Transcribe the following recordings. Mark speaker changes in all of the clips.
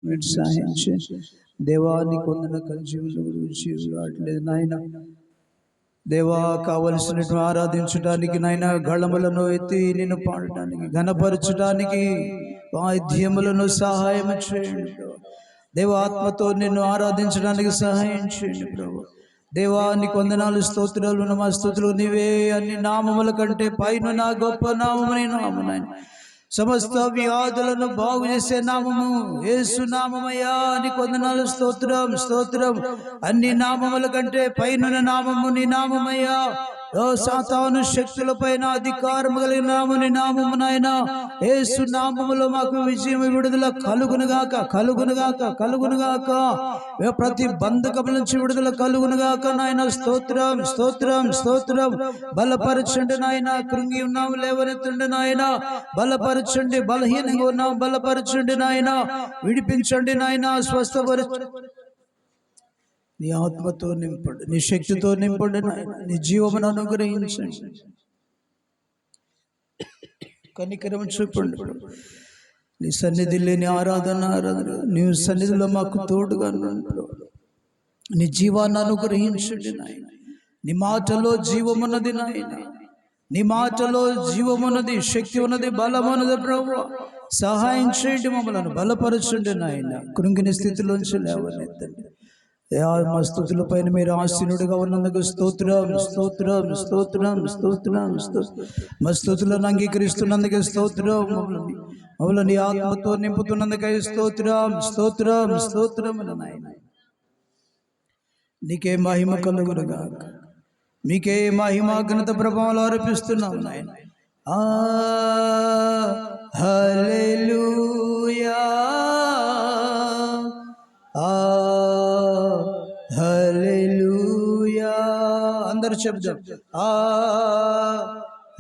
Speaker 1: మీరు సహాయం చేయండి దేవా. నీకు వందన జీవుల గురించి రావట్లేదు నాయన దేవా. కావలసినటువంటి ఆరాధించడానికి నాయన గళములను ఎత్తి నిన్ను పాడటానికి ఘనపరచడానికి వాయిద్యములను సహాయం చేయండి దేవా. ఆత్మతో నిన్ను ఆరాధించడానికి సహాయం చేయండి ప్రభు దేవా. నీకు వందనాలు స్తోత్రాలు నమస్తుతులు నీవే. అన్ని నామముల కంటే పైన నా గొప్ప నామముని నామనాయన. సమస్త వ్యాధులను బాగు చేసే నామము యేసు నామమయ్యా. నీకు వందనాలు స్తోత్రం స్తోత్రం. అన్ని నామముల కంటే పైన నామము నీ నామమయ్యా. ఓ సాతాను శక్తుల పైన అధికారం కలిగిన నామని నామము నాయన యేసు నామములో మాకు విజయం విడుదల కలుగునుగాక కలుగునుగాక కలుగునుగాక. ప్రతి బంధకముల నుంచి విడుదల కలుగునుగాక నాయన. స్తోత్రం స్తోత్రం స్తోత్రం. బలపరచండి నాయన. కృంగి ఉన్నాము లేవనెత్తండి నాయన. బలపరచండి. బలహీనంగా ఉన్నాము బలపరచండి నాయన. విడిపించండి నాయన. స్వస్థపరచండి. నీ ఆత్మతో నింపండి. నీ శక్తితో నింపండి నాయన. నీ జీవమును అనుగ్రహించండి. కనికరం చూపండి. నీ సన్నిధి లేని ఆరాధన నీ సన్నిధిలో మాకు తోడుగా నీ జీవాన్ని అనుగ్రహించండి నాయన. నీ మాటలో జీవమున్నది నాయన. నీ మాటలో జీవమున్నది, శక్తి ఉన్నది, బలమున్నది ప్రభువా. సహాయం చేయండి. మమ్మల్ని బలపరచండి నాయన. కృంగిని స్థితిలోంచి లేవనెత్తండి. మా స్తుతుల పైన మీరు ఆసీనుడిగా ఉన్నందుకు స్తోత్రం స్తోత్రం స్తోత్రం స్తోత్రం స్తోత్రం. మా స్తుతులను అంగీకరిస్తున్నందుకు స్తోత్రం. మమ్మల్ని నీ ఆత్మతో నింపుతున్నందుకు స్తోత్రం స్తోత్రం స్తోత్రం నాయన. నీకే మహిమ కలుగునుగాక. మీకే మహిమ ఘనత ప్రభావాలు అర్పిస్తున్నాం నాయన. హల్లెలూయా హల్లెలూయా. అందరూ చెప్తాం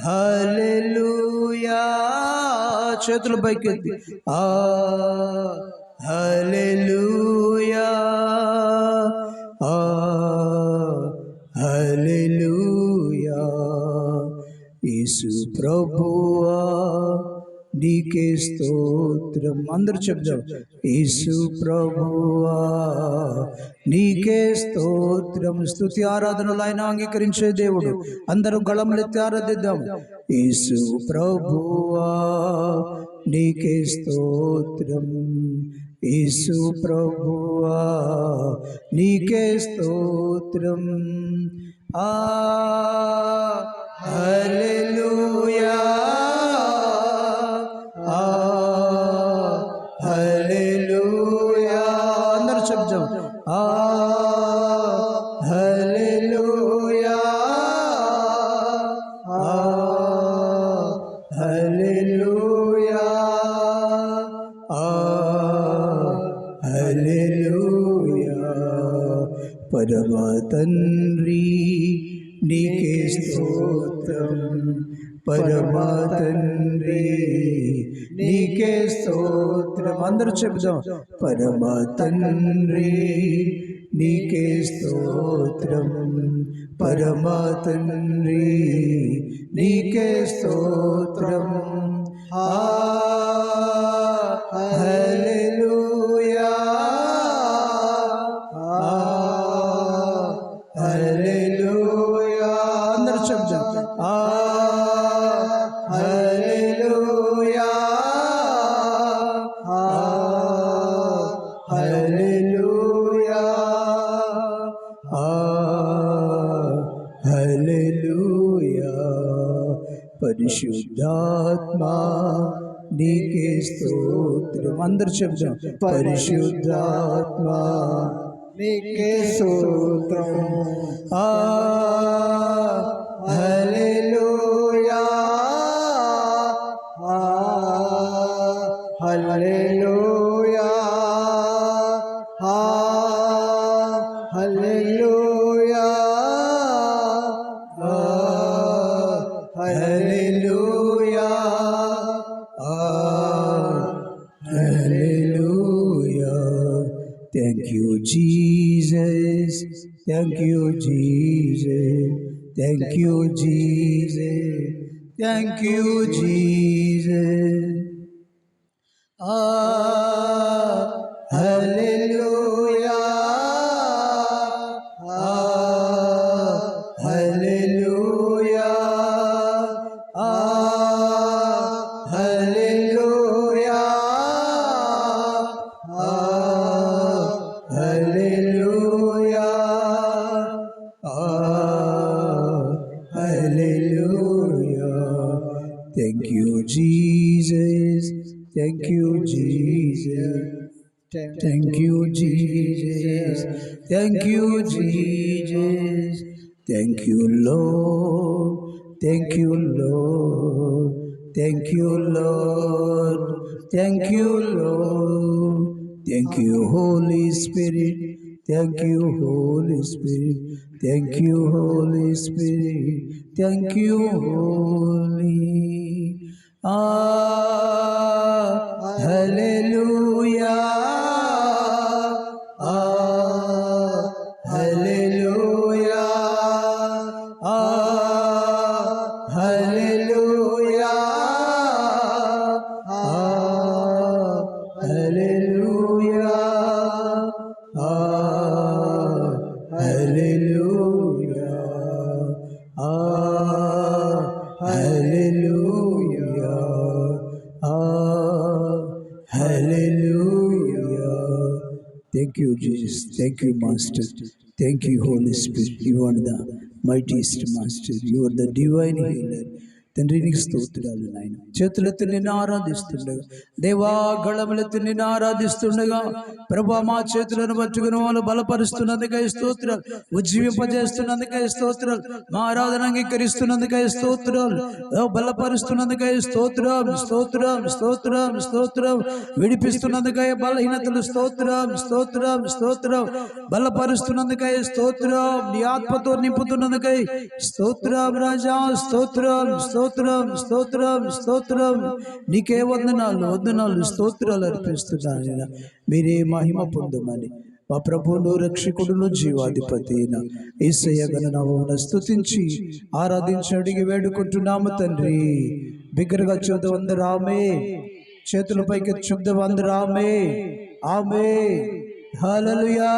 Speaker 1: హల్లెలూయా. చేతులు పైకెత్తి హల్లెలూయా హల్లెలూయా. యేసు ప్రభువా నీకే స్తోత్రం. అందరూ చెప్తాం యేసు ప్రభువా నీకే స్తోత్రం. స్తుతి ఆరాధనలు ఆయన అంగీకరించే దేవుడు. అందరూ గళములెత్తి ఆరాధిద్దాం. యేసు ప్రభువా నీకే స్తోత్రం. యేసు ప్రభువా నీకే స్తోత్రం. హల్లెలూయా హల్లెలూయా. అందరూ చెప్తాం హల్లెలూయా హల్లెలూయా హల్లెలూయా. పరమ తండ్రి నీకే స్తోత్రం. పరమ తండ్రి నీకే స్తోత్రం. అందరూ చెప్దాం పరమ తండ్రి నీకే స్తోత్రం. పరమ తండ్రి నీకే స్తోత్రం. హల్లెలూయా హల్లెలూయా. అందరూ చెప్దాం హల్లెలూయా హల్లెలూయా హల్లెలూయా. పరిశుద్ధాత్మా నీకే స్తోత్రం. అందరూ చెప్దాం పరిశుద్ధాత్మా నీకే స్తోత్రం. హల్లెలూయా హల్లెలూయా హల్లెలూయా హల్లెలూయా హల్లెలూయా. Thank you Jesus, thank you Jesus, thank you Jesus, thank you Jesus. Hallelujah, hallelujah. Thank you, Jesus. Thank you, Jesus. Thank you, Jesus. Thank you, Jesus. Thank you, Lord. Thank you, Lord. Thank you, Lord. Thank you, Lord. Thank you, Holy Spirit. Thank you, Holy Spirit. Thank you, Holy Spirit. Thank you, Holy. Hallelujah. Hallelujah. Hallelujah. Hallelujah. Hallelujah. Hallelujah. Hallelujah. Thank you, Jesus. Thank you, Master. Thank you, Holy Spirit. You are the mightiest Master. You are the divine healer. తండ్రి నీకు స్తోత్రాలు నాయన. చేతులెత్తి నిన్ను ఆరాధిస్తుండగా, దేవా గళములెత్తి నిన్ను ఆరాధిస్తుండగా, ప్రభా మా చేతులను పట్టుకుని వాళ్ళు బలపరుస్తున్నందుకై స్తోత్రాలు, ఉజ్జీవింపజేస్తున్నందుకై స్తోత్రాలు, మా ఆరాధన అంగీకరిస్తున్నందుకై స్తోత్రాలు, బలపరుస్తున్నందుకై స్తోత్రం, స్తోత్రం, స్తోత్రం, స్తోత్రం, విడిపిస్తున్నందుకై బలహీనతలు స్తోత్రం, స్తోత్రం, స్తోత్రం, బలపరుస్తున్నందుకై స్తోత్రం, నీ ఆత్మతో నింపుతున్నందుకై స్తోత్రం రాజా, స్తోత్రం, స్తోత్రం, స్తోత్రం, స్తోత్రం. నీకే వందనాలు, వందనాలు, స్తోత్రాలు అర్పిస్తున్నాను. మీరే మహిమ పొందమని మా ప్రభువును రక్షకుడును జీవాధిపతి అయిన యేసయ్య గణనామమున స్తుతించి ఆరాధించి అడిగి వేడుకుంటున్నాము తండ్రి. బిగ్గరగా చూద్దాం అందరూ ఆమేన్. చేతుల పైకి చూద్దాం అందరూ ఆమేన్, ఆమేన్. హల్లెలూయా.